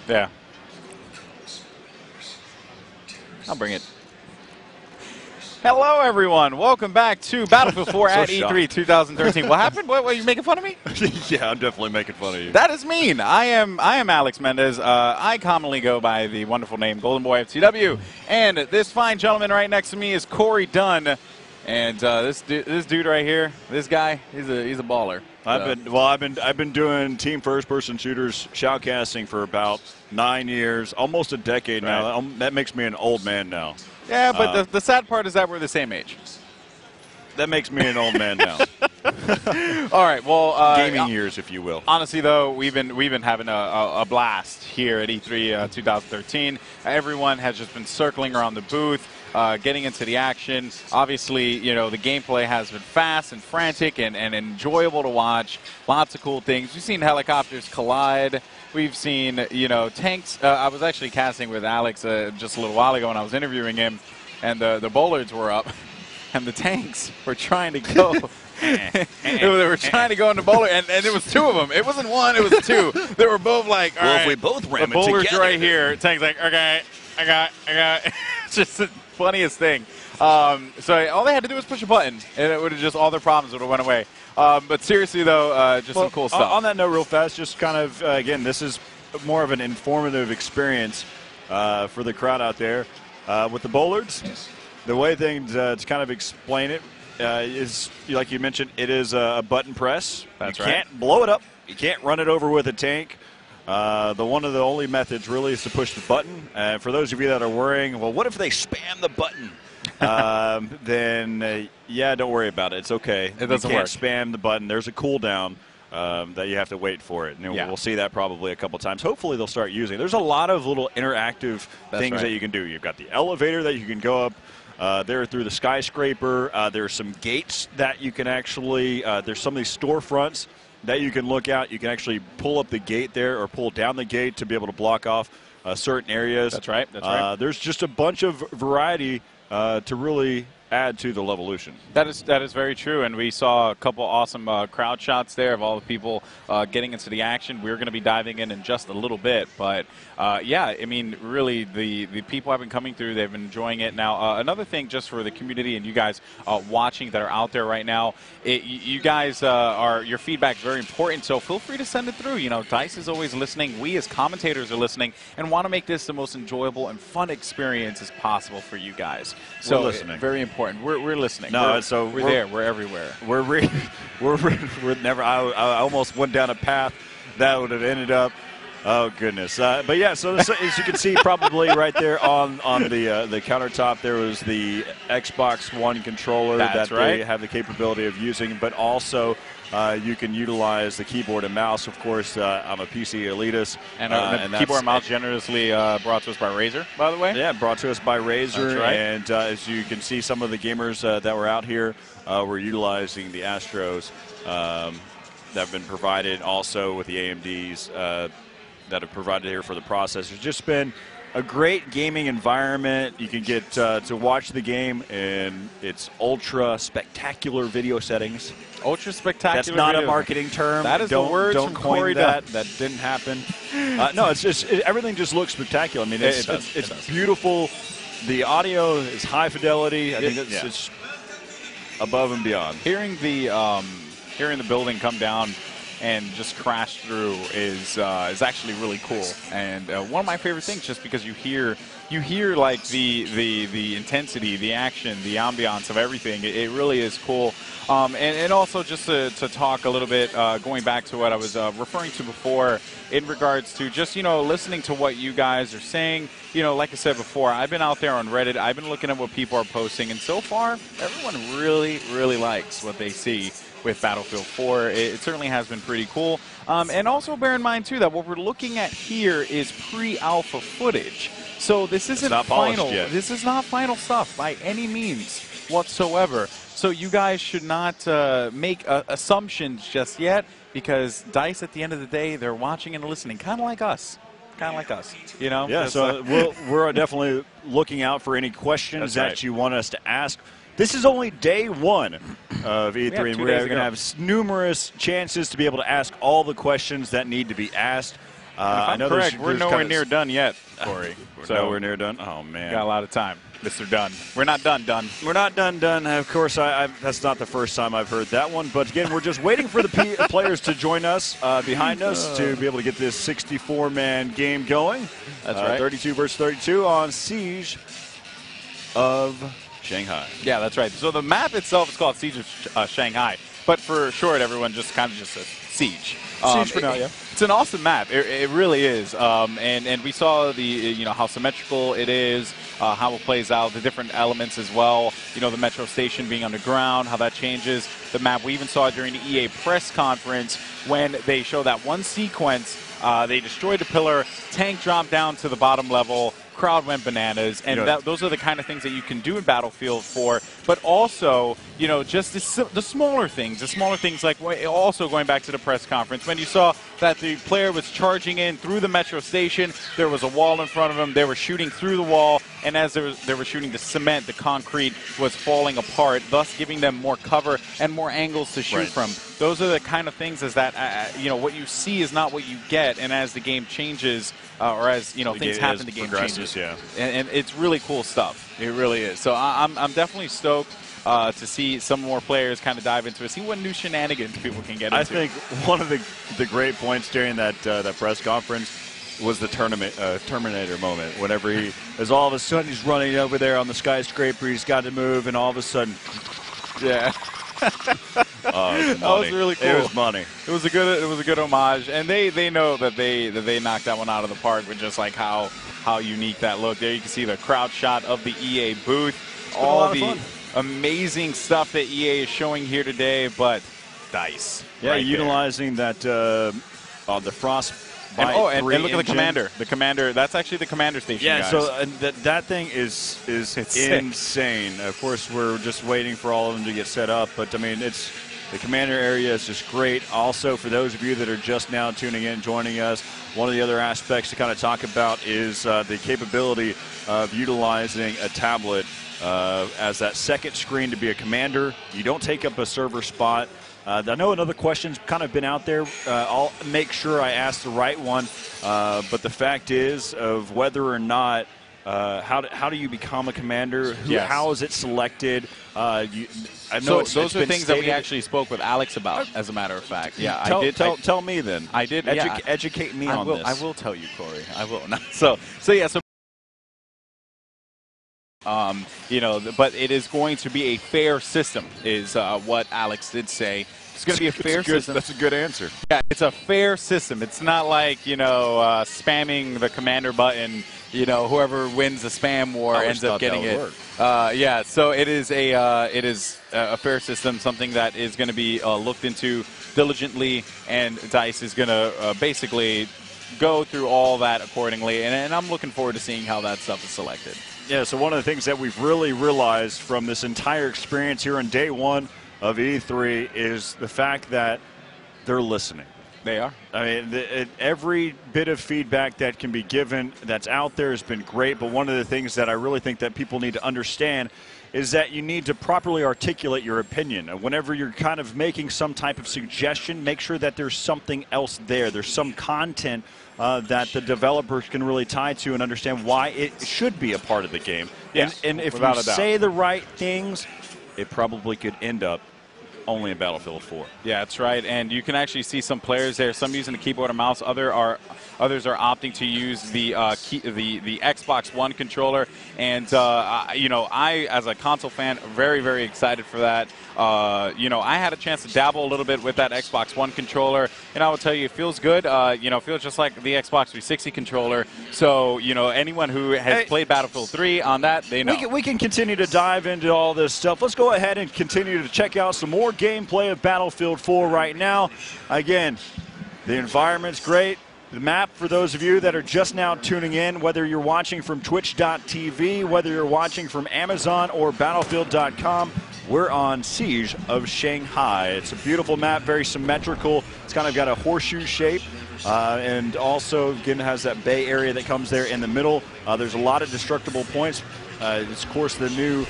Yeah. I'll bring it. Hello, everyone. Welcome back to Battlefield 4 at E3 2013. What happened? What, you making fun of me? Yeah, I'm definitely making fun of you. That is mean. I am Alex Mendez. I commonly go by the wonderful name Golden Boy FTW, and this fine gentleman right next to me is Corey Dunn. And this dude right here, this guy, he's a baller. I've been doing team first-person shooters shoutcasting for about 9 years, almost a decade now. That makes me an old man now. Yeah, but the sad part is that we're the same age. That makes me an old man now. All right, well, gaming years, if you will. Honestly, though, we've been having a blast here at E3 2013. Everyone has just been circling around the booth, getting into the action. Obviously, you know, the gameplay has been fast and frantic and enjoyable to watch. Lots of cool things. We've seen helicopters collide. We've seen, you know, tanks. I was actually casting with Alex just a little while ago when I was interviewing him, and the bollards were up, and the tanks were trying to go. They were trying to go into bowler, and it was two of them. It wasn't one, it was two. They were both like, all right, if we both ram the bowler's together, right here. Tank's like, okay, I got. It's just the funniest thing. So all they had to do was push a button, and it would have just, all their problems would have went away. But seriously, though, just some cool stuff. On that note, real fast, just kind of, again, this is more of an informative experience for the crowd out there. With the bollards, the way things, to kind of explain it, is, like you mentioned, it is a button press. That's you right. can't blow it up. You can't run it over with a tank. One of the only methods really is to push the button. For those of you that are worrying, well, what if they spam the button? Then, yeah, don't worry about it. It's okay. It doesn't you can't work. spam the button. There's a cooldown that you have to wait for it. And we'll see that probably a couple times. Hopefully they'll start using it. There's a lot of little interactive things that you can do. You've got the elevator that you can go up there through the skyscraper. There are some gates that you can actually, there's some of these storefronts that you can look at. You can actually pull up the gate there or pull down the gate to be able to block off certain areas. That's right. That's right. There's just a bunch of variety to really add to the levolution. That is very true, and we saw a couple awesome crowd shots there of all the people getting into the action. We're going to be diving in just a little bit, but yeah, I mean, really, the people have been coming through. They've been enjoying it. Now, another thing, just for the community and you guys watching that are out there right now, you guys your feedback is very important. So feel free to send it through. You know, Dice is always listening. We as commentators are listening and want to make this the most enjoyable and fun experience as possible for you guys. So we're listening. Very important. We're listening. No, we're there. We're everywhere. We're never. I almost went down a path that would have ended up. Oh goodness! But yeah, so as you can see, probably right there on the countertop, there was the Xbox One controller they have the capability of using, but also you can utilize the keyboard and mouse. Of course, I'm a PC elitist, and the keyboard and mouse generously brought to us by Razer, by the way. Yeah, brought to us by Razer. That's right. And as you can see, some of the gamers that were out here were utilizing the Astros that have been provided, also with the AMDs. That have provided here for the process. It's just been a great gaming environment. You can get to watch the game in its ultra spectacular video settings. Ultra spectacular. That's not video. a marketing term. That is the words don't from coin Corey that. Dunn. That didn't happen. No, it's just everything just looks spectacular. I mean, it's beautiful. The audio is high fidelity. I think it's above and beyond. Hearing the building come down and just crash through is actually really cool, and one of my favorite things, just because you hear like the intensity, the action, the ambiance of everything. It really is cool. And also just to talk a little bit, going back to what I was referring to before in regards to just, you know, listening to what you guys are saying. You know, like I said before, I've been out there on Reddit. I've been looking at what people are posting, and so far, everyone really, really likes what they see with Battlefield 4. It certainly has been pretty cool. And also bear in mind, too, that what we're looking at here is pre-alpha footage. So this isn't final. This is not final stuff by any means whatsoever. So you guys should not make assumptions just yet, because DICE, at the end of the day, they're watching and listening, kind of like us. You know? Yeah, so we're definitely looking out for any questions that you want us to ask. this is only day one of E3, and we're going to have numerous chances to be able to ask all the questions that need to be asked. I know correct. We're nowhere near done yet, Corey. So nowhere near done? Oh, man. Got a lot of time. Mr. Dunn. We're not done. We're not done. Of course, that's not the first time I've heard that one. But, again, we're just waiting for the players to join us behind us to be able to get this 64-man game going. That's right. 32 versus 32 on Siege of Shanghai. Yeah, that's right. So the map itself is called Siege of Shanghai. But for short, everyone just kind of just says Siege. Siege for now, yeah. It's an awesome map. It really is. And we saw the how symmetrical it is, how it plays out, the different elements as well. The metro station being underground, how that changes the map. We even saw it during the EA press conference when they showed that one sequence. They destroyed the pillar, tank dropped down to the bottom level, crowd went bananas, and those are the kind of things that you can do in Battlefield 4. But also, just the smaller things like also going back to the press conference when you saw that the player was charging in through the metro station, there was a wall in front of them, they were shooting through the wall, and as they were shooting the cement, the concrete was falling apart, thus giving them more cover and more angles to shoot from. Those are the kind of things as that, what you see is not what you get, and as the game changes, or as, things happen, the game changes. Yeah. And it's really cool stuff. It really is. So I'm definitely stoked to see some more players kind of dive into it, see what new shenanigans people can get into. I think one of the great points during that press conference was the Terminator moment. Whenever as all of a sudden he's running over there on the skyscraper, he's got to move, and all of a sudden, yeah. That was really cool. It was money. It was a good homage, and they know that they knocked that one out of the park with just like how unique that looked. There you can see the crowd shot of the EA booth, all the amazing stuff that EA is showing here today. But DICE, yeah, right utilizing that the frostbite. And look at the commander. The commander. That's actually the commander station. Yeah, guys. so that thing is insane. Of course, we're just waiting for all of them to get set up. But I mean, the commander area is just great. Also, for those of you that are just now tuning in, joining us, one of the other aspects to kind of talk about is the capability of utilizing a tablet as that second screen to be a commander. You don't take up a server spot. I know another question's kind of been out there. I'll make sure I ask the right one. But the fact is of whether or not how do you become a commander? How is it selected? I know those are things that we actually spoke with Alex about, as a matter of fact. Yeah, tell me then. I did. Educate me on this. I will tell you, Corey. I will. So. But it is going to be a fair system, is what Alex did say. It's going to be a fair system. That's a good answer. Yeah, it's a fair system. It's not like, spamming the commander button, whoever wins the spam war ends up getting it. Yeah, so it is a fair system, something that is going to be looked into diligently, and DICE is going to basically go through all that accordingly, and I'm looking forward to seeing how that stuff is selected. Yeah, so one of the things that we've really realized from this entire experience here on day one of E3 is the fact that they're listening. They are. I mean, every bit of feedback that can be given that's out there has been great, but one of the things that I really think that people need to understand is that you need to properly articulate your opinion. Whenever you're kind of making some type of suggestion, make sure that there's something else there. There's some content that the developers can really tie to and understand why it should be a part of the game. Yes, and if you say the right things, it probably could end up only in Battlefield 4. Yeah, that's right. And you can actually see some players there, some using the keyboard and mouse, others are opting to use the Xbox One controller. And, I, as a console fan, very, very excited for that. I had a chance to dabble a little bit with that Xbox One controller, and I will tell you, it feels good. It feels just like the Xbox 360 controller. So, anyone who has played Battlefield 3 on that, they know. We can continue to dive into all this stuff. Let's go ahead and continue to check out some more gameplay of Battlefield 4 right now. Again, the environment's great. The map, for those of you that are just now tuning in, whether you're watching from twitch.tv, whether you're watching from Amazon or battlefield.com, we're on Siege of Shanghai. It's a beautiful map, very symmetrical. It's kind of got a horseshoe shape. And also, again, has that bay area that comes there in the middle. There's a lot of destructible points. It's, of course, the new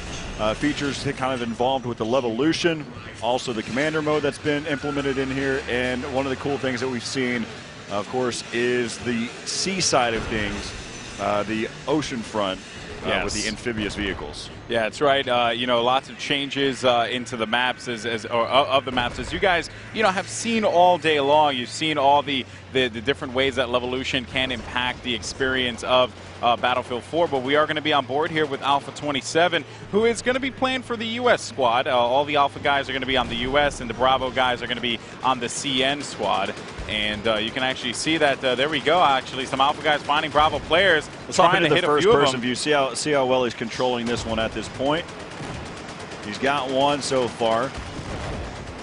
features kind of involved with the levolution, also the commander mode that's been implemented in here, and one of the cool things that we've seen, of course, is the sea side of things, the ocean front. Yes. With the amphibious vehicles. Yeah, that's right. You know, lots of changes into the maps of the maps, as you guys, you know, have seen all day long. You've seen all the different ways that levolution can impact the experience of Battlefield 4. But we are going to be on board here with Alpha 27, who is going to be playing for the U.S. squad. All the Alpha guys are going to be on the U.S. and the Bravo guys are going to be on the CN squad. And you can actually see that there we go. Actually, some Alpha guys finding Bravo players. Let's trying to hit a few of them. View. See how well he's controlling this one at this point. He's got one so far,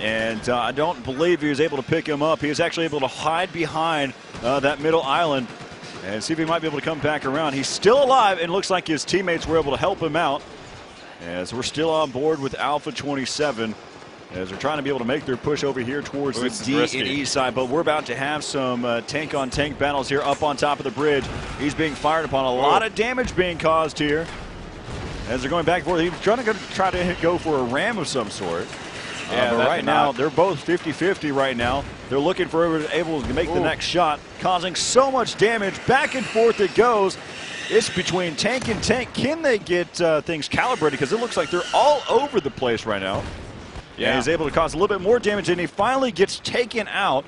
and I don't believe he was able to pick him up. He was actually able to hide behind that middle island and see if he might be able to come back around. He's still alive, and looks like his teammates were able to help him out. As we're still on board with Alpha 27. As they're trying to be able to make their push over here towards the D and E side. But we're about to have some tank-on-tank battles here up on top of the bridge. He's being fired upon. A lot of damage being caused here. As they're going back and forth, he's trying to go for a ram of some sort. Yeah, but right now, they're both 50-50 right now. They're looking for whoever's able to make the next shot, causing so much damage. Back and forth it goes. It's between tank and tank. Can they get things calibrated? Because it looks like they're all over the place right now. Yeah, and he's able to cause a little bit more damage, and he finally gets taken out.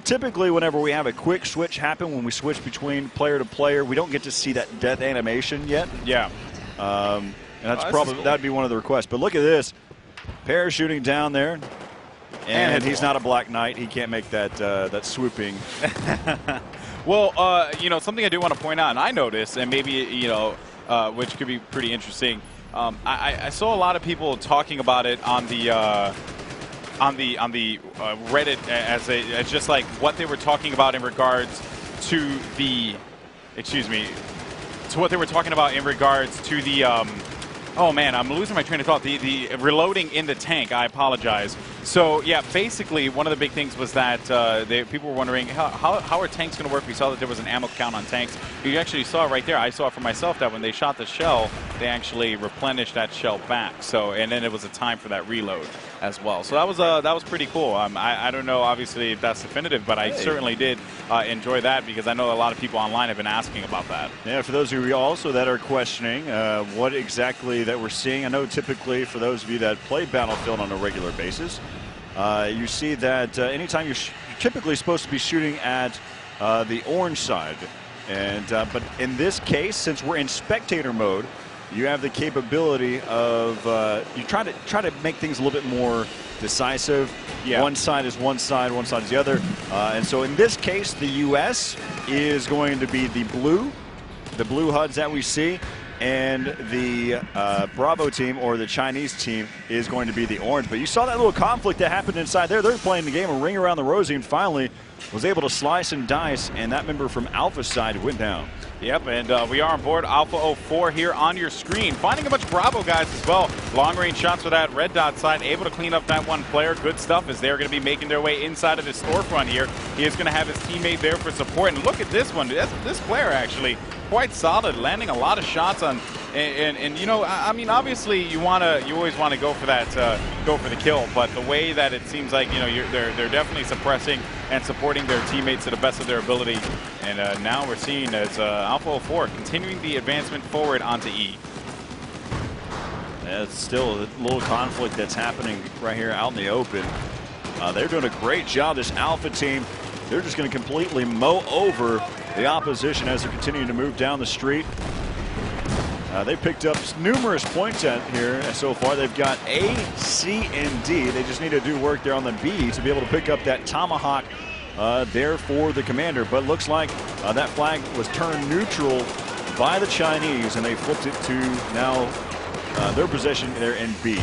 Typically, whenever we have a quick switch happen, when we switch between player to player, we don't get to see that death animation yet. Yeah. And that's probably cool. That'd be one of the requests. But look at this. Parachuting down there. And he's not a Black Knight. He can't make that swooping. Well, you know, something I do want to point out, and I noticed, and maybe, you know, which could be pretty interesting. I saw a lot of people talking about it on the Reddit as just like what they were talking about in regards to the, to what they were talking about in regards to the, oh man, I'm losing my train of thought. The reloading in the tank. I apologize. So yeah, basically one of the big things was that people were wondering how are tanks going to work. We saw that there was an ammo count on tanks. You actually saw right there. I saw for myself that when they shot the shell, they actually replenished that shell back. So and then it was a time for that reload as well. So that was pretty cool. I don't know obviously if that's definitive, but I certainly did enjoy that because I know a lot of people online have been asking about that. Yeah, for those of you also that are questioning what exactly that we're seeing, I know typically for those of you that play Battlefield on a regular basis, you see that anytime you're typically supposed to be shooting at the orange side, and but in this case, since we're in spectator mode, you have the capability of you try to make things a little bit more decisive. Yeah. One side is one side is the other, and so in this case, the U.S. is going to be the blue HUDs that we see. And the Bravo team or the Chinese team is going to be the orange. But you saw that little conflict that happened inside there. They're playing the game, a ring around the rosy, and finally was able to slice and dice, and that member from Alpha side went down. Yep, and we are on board Alpha 04 here on your screen. Finding a bunch of Bravo guys as well. Long-range shots for that red dot side. Able to clean up that one player. Good stuff as they're going to be making their way inside of his storefront here. He is going to have his teammate there for support. And look at this one. This player actually quite solid, landing a lot of shots on. And you know, I mean, obviously you always want to go for that, go for the kill. But the way that it seems like, you know, they're definitely suppressing and supporting their teammates to the best of their ability. And now we're seeing as Alpha 04 continuing the advancement forward onto E. Yeah, it's still a little conflict that's happening right here out in the open. They're doing a great job, this Alpha team. They're just going to completely mow over the opposition as they're continuing to move down the street. They picked up numerous points out here so far. They've got A, C, and D. They just need to do work there on the B to be able to pick up that tomahawk there for the commander. But looks like that flag was turned neutral by the Chinese, and they flipped it to now their possession there in B.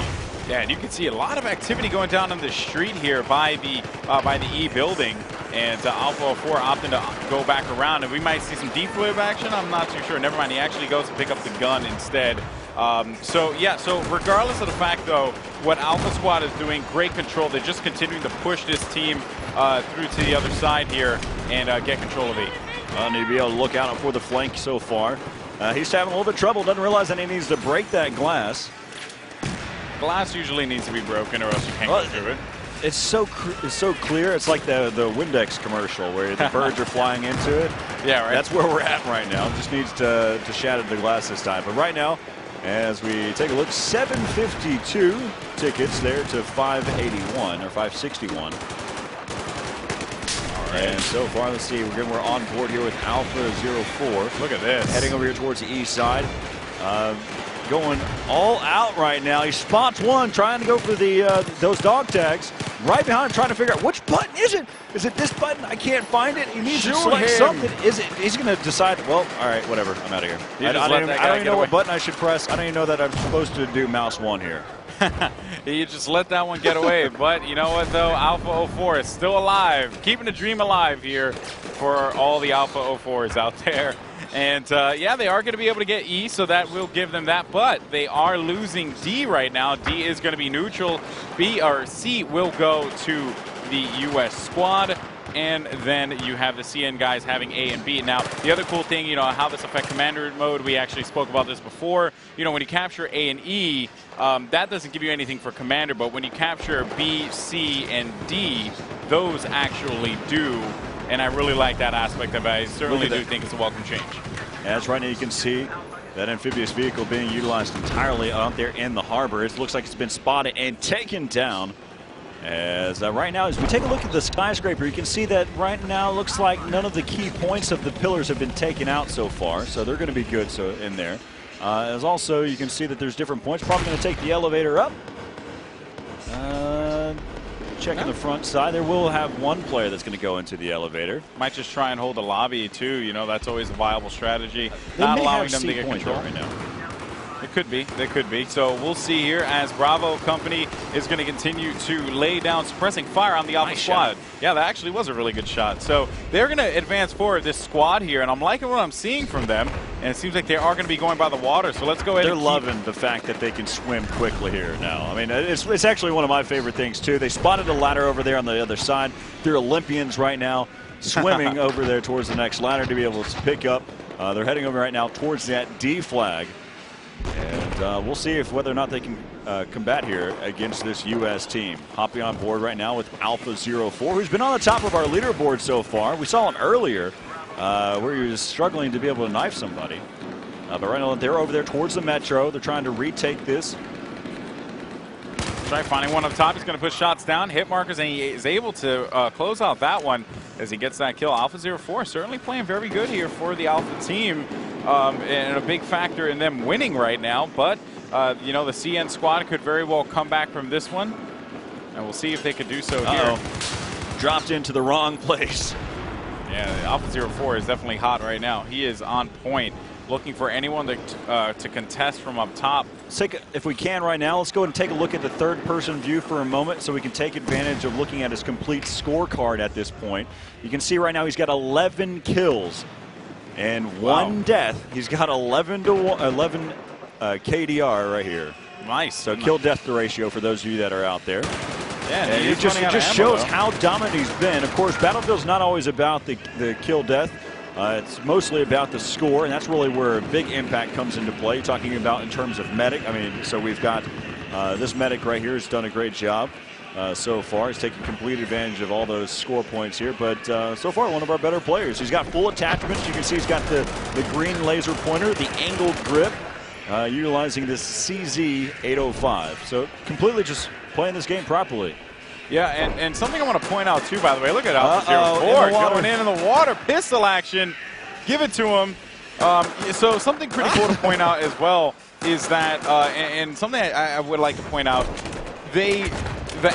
Yeah, and you can see a lot of activity going down on the street here by the E building. And Alpha 04 opting to go back around, and we might see some defib action. I'm not too sure. Never mind. He actually goes to pick up the gun instead. So yeah. So regardless of the fact, though, what Alpha Squad is doing, great control. They're just continuing to push this team through to the other side here and get control of E. Need to be able to look out for the flank so far. He's having a little bit of trouble. Doesn't realize that he needs to break that glass. Glass usually needs to be broken or else you can't go through it. It's so clear. It's like the Windex commercial where the birds are flying into it. Yeah, right. That's where we're at right now. Just needs to shatter the glass this time. But right now, as we take a look, 752 tickets there to 581 or 561. And so far, let's see, we're on board here with Alpha 04. Look at this. Heading over here towards the east side. Going all out right now. He spots one, trying to go for the those dog tags. Right behind him, trying to figure out which button is it? Is it this button? I can't find it. He needs to select something. Is it? He's going to decide, well, all right, whatever. I'm out of here. I don't even know what button I should press. I don't even know that I'm supposed to do mouse 1 here. You just let that one get away. But you know what, though? Alpha 04 is still alive. Keeping the dream alive here for all the Alpha 04s out there. And, yeah, they are going to be able to get E, so that will give them that. But they are losing D right now. D is going to be neutral. B or C will go to the U.S. squad. And then you have the CN guys having A and B. Now, the other cool thing, you know, how this affects commander mode, we actually spoke about this before. You know, when you capture A and E, that doesn't give you anything for commander. But when you capture B, C, and D, those actually do. And I really like that aspect of it. I certainly do think it's a welcome change. As right now you can see that amphibious vehicle being utilized entirely out there in the harbor. It looks like it's been spotted and taken down. As right now, as we take a look at the skyscraper, you can see that right now it looks like none of the key points of the pillars have been taken out so far. So they're going to be good in there. As also you can see that there's different points. Probably going to take the elevator up. Checking the front side. There will have one player that's going to go into the elevator. Might just try and hold the lobby, too. You know, that's always a viable strategy. They Not may allowing have them to get control right now. It could be. They could be. So we'll see here as Bravo Company is going to continue to lay down suppressing fire on the Alpha squad. Yeah, that actually was a really good shot. So they're going to advance forward this squad here, and I'm liking what I'm seeing from them. And it seems like they are going to be going by the water. So let's go ahead. They're loving the fact that they can swim quickly here now. I mean, it's actually one of my favorite things, too. They spotted a ladder over there on the other side. They're Olympians right now, swimming over there towards the next ladder to be able to pick up. They're heading over right now towards that D flag. And we'll see if whether or not they can combat here against this U.S. team. Hopping on board right now with Alpha 04, who's been on the top of our leaderboard so far. We saw him earlier where he was struggling to be able to knife somebody. But right now they're over there towards the metro. They're trying to retake this. Try finding one up top. He's going to push shots down, hit markers, and he is able to close out that one as he gets that kill. Alpha 04 certainly playing very good here for the Alpha team. And a big factor in them winning right now. But, you know, the CN squad could very well come back from this one. And we'll see if they could do so here. Dropped into the wrong place. Yeah, Alpha 04 is definitely hot right now. He is on point, looking for anyone to contest from up top. If we can right now, let's go ahead and take a look at the third-person view for a moment so we can take advantage of looking at his complete scorecard at this point. You can see right now he's got 11 kills. And one death. He's got 11 KDR right here. Nice. So kill-death ratio for those of you that are out there. Yeah, and it just shows how dominant he's been. Of course, Battlefield's not always about the kill-death. It's mostly about the score, and that's really where a big impact comes into play. Talking about in terms of medic. I mean, so we've got this medic right here has done a great job. So far, he's taking complete advantage of all those score points here. But so far, one of our better players. He's got full attachments. You can see he's got the green laser pointer, the angled grip, utilizing this CZ805. So completely just playing this game properly. Yeah, and something I want to point out, too, by the way. Look at Alpha 04 going in the water. Pistol action. Give it to him. So something pretty cool to point out as well is that, and something I would like to point out, the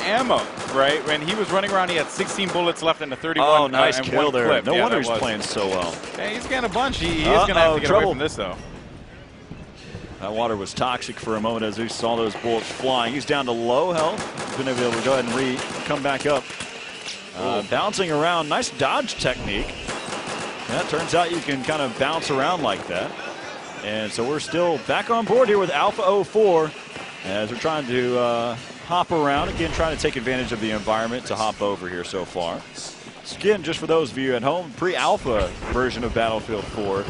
ammo, right? When he was running around, he had 16 bullets left in the 31. Oh, nice kill there. Clip. No wonder he's playing so well. Hey, he's getting a bunch. He is going to have to get away from this, though. That water was toxic for a moment as we saw those bullets flying. He's down to low health. He's going to be able to go ahead and come back up. Bouncing around. Nice dodge technique. Yeah, it turns out you can kind of bounce around like that. And so we're still back on board here with Alpha 04 as we're trying to hop around. Again, trying to take advantage of the environment to hop over here so far. So again, just for those of you at home, pre-alpha version of Battlefield 4.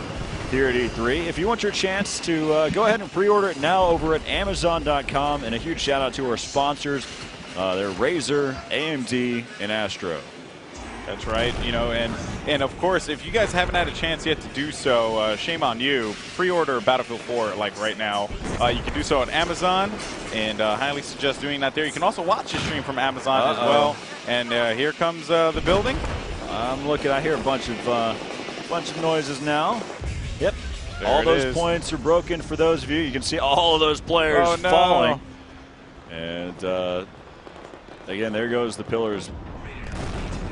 here at E3. If you want your chance to go ahead and pre-order it now over at Amazon.com. And a huge shout out to our sponsors. They're Razer, AMD, and Astro. That's right, you know, and of course, if you guys haven't had a chance yet to do so, shame on you. Pre-order Battlefield 4 like right now. You can do so on Amazon, and highly suggest doing that there. You can also watch the stream from Amazon as well. And here comes the building. I'm looking. I hear a bunch of noises now. Yep. There all those is. points are broken for those of you. You can see all of those players falling. And again, there goes the pillars.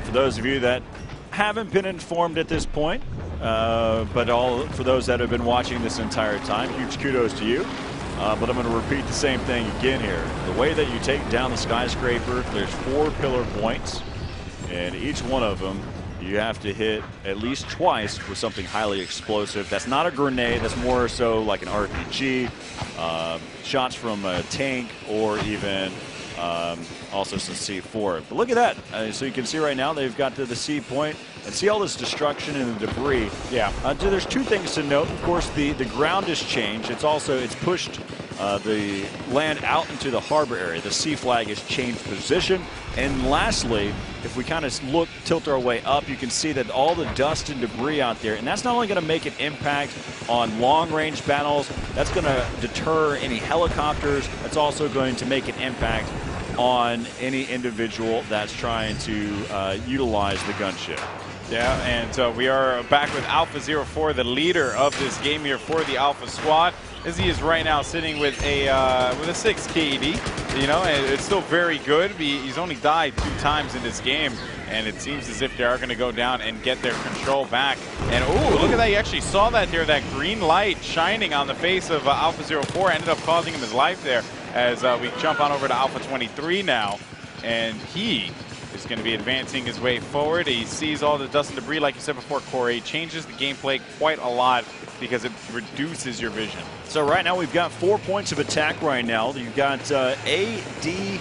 For those of you that haven't been informed at this point, but for those that have been watching this entire time, huge kudos to you. But I'm going to repeat the same thing again here. The way that you take down the skyscraper, there's 4 pillar points, and each one of them you have to hit at least twice with something highly explosive. That's not a grenade. That's more so like an RPG, shots from a tank, or even also some C4. But look at that. So you can see right now they've got to the C point, and see all this destruction and the debris. Yeah. There's 2 things to note. Of course, the ground has changed. It's pushed the land out into the harbor area. The C flag has changed position. And lastly, if we kind of tilt our way up, you can see that all the dust and debris out there, and that's not only going to make an impact on long-range battles, that's going to deter any helicopters. That's also going to make an impact on any individual that's trying to utilize the gunship. Yeah, and we are back with Alpha 04, the leader of this game here for the Alpha Squad, as he is right now sitting with a 6 KD. You know, and it's still very good. He's only died 2 times in this game, and it seems as if they are going to go down and get their control back. And oh, look at that! You actually saw that there. That green light shining on the face of Alpha 04 ended up causing him his life there. As we jump on over to Alpha 23 now, and he is going to be advancing his way forward. He sees all the dust and debris, like you said before, Corey. It changes the gameplay quite a lot because it reduces your vision. So right now we've got 4 points of attack right now. You've got A, D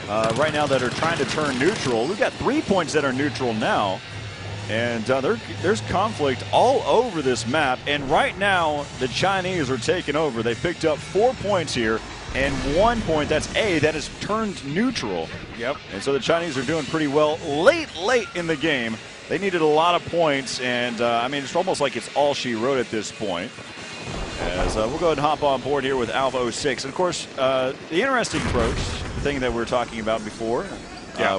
right now that are trying to turn neutral. We've got 3 points that are neutral now. And there's conflict all over this map. And right now the Chinese are taking over. They picked up 4 points here. And 1 point, that's A, that is turned neutral. Yep. And so the Chinese are doing pretty well late in the game. They needed a lot of points, and I mean, it's almost like it's all she wrote at this point. As we'll go ahead and hop on board here with Alpha 06. And of course, the interesting approach, the thing that we were talking about before,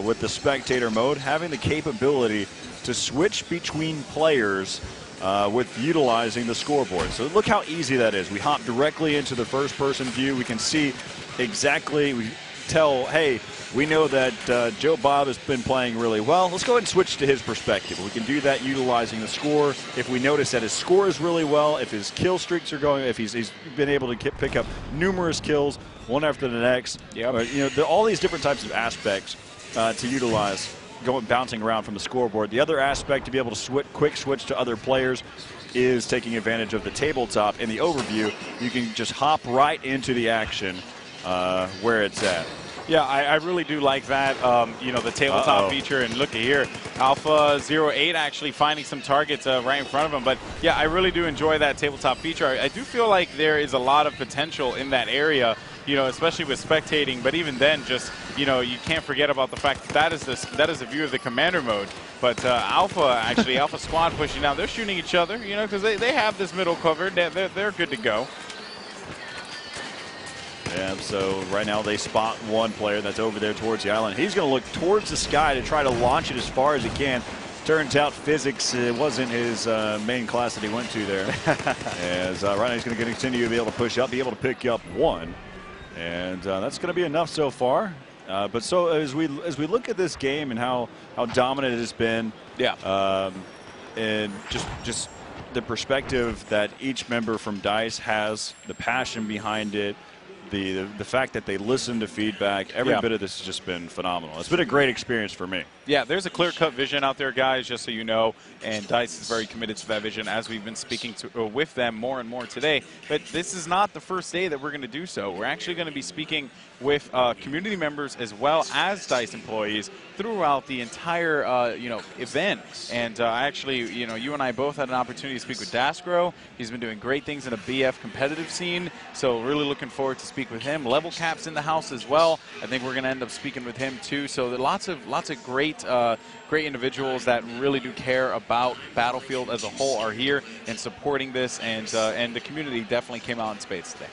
with the spectator mode, having the capability to switch between players with utilizing the scoreboard. So look how easy that is. We hop directly into the first-person view. We can see exactly, we tell, hey, we know that Joe Bob has been playing really well. Let's go ahead and switch to his perspective. We can do that utilizing the score. If we notice that his score is really well, if his kill streaks are going, if he's been able to pick up numerous kills, one after the next. Yep. You know, all these different types of aspects to utilize. Bouncing around from the scoreboard. The other aspect to be able to quick switch to other players is taking advantage of the tabletop. In the overview, you can just hop right into the action where it's at. Yeah, I really do like that, you know, the tabletop feature. And look at here, Alpha 08 actually finding some targets right in front of him. But yeah, I really do enjoy that tabletop feature. I do feel like there is a lot of potential in that area, you know, especially with spectating. But even then, just, you know, you can't forget about the fact that that is a view of the commander mode. But Alpha Squad pushing down. They're shooting each other, you know, because they have this middle covered. They're good to go. Yeah, so right now they spot one player that's over there towards the island. He's going to look towards the sky to try to launch it as far as he can. Turns out physics wasn't his main class that he went to there. As right now he's going to continue to be able to push up, be able to pick up one. And that's going to be enough so far. But so as we look at this game and how dominant it has been, and just the perspective that each member from DICE has, the passion behind it, the fact that they listen to feedback, every bit of this has just been phenomenal. It's been a great experience for me. Yeah, there's a clear-cut vision out there, guys, just so you know, and DICE is very committed to that vision as we've been speaking with them more and more today. But this is not the first day that we're going to do so. We're actually going to be speaking with community members as well as DICE employees throughout the entire event. And actually, you and I both had an opportunity to speak with Dasgro. He's been doing great things in a BF competitive scene, so really looking forward to speak with him. Level Cap's in the house as well. I think we're going to end up speaking with him too. So there are lots of great individuals that really do care about Battlefield as a whole are here and supporting this, and the community definitely came out in spades today.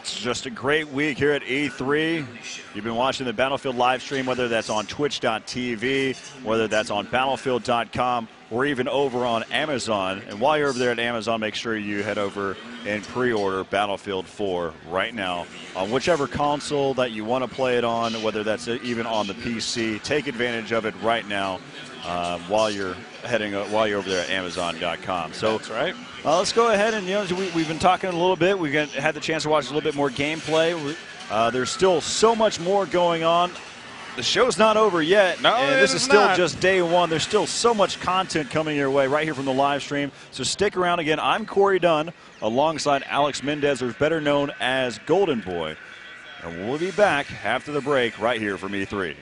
It's just a great week here at E3. You've been watching the Battlefield live stream, whether that's on twitch.tv, whether that's on battlefield.com, or even over on Amazon. And while you're over there at Amazon, make sure you head over and pre-order Battlefield 4 right now on whichever console that you want to play it on, whether that's even on the PC. Take advantage of it right now while you're over there at Amazon.com. So that's right. Let's go ahead and we've been talking a little bit. We've had the chance to watch a little bit more gameplay. There's still so much more going on. The show's not over yet, and this is still just day one. There's still so much content coming your way right here from the live stream. So stick around. Again, I'm Corey Dunn alongside Alex Mendez, who's better known as Golden Boy. And we'll be back after the break right here from E3.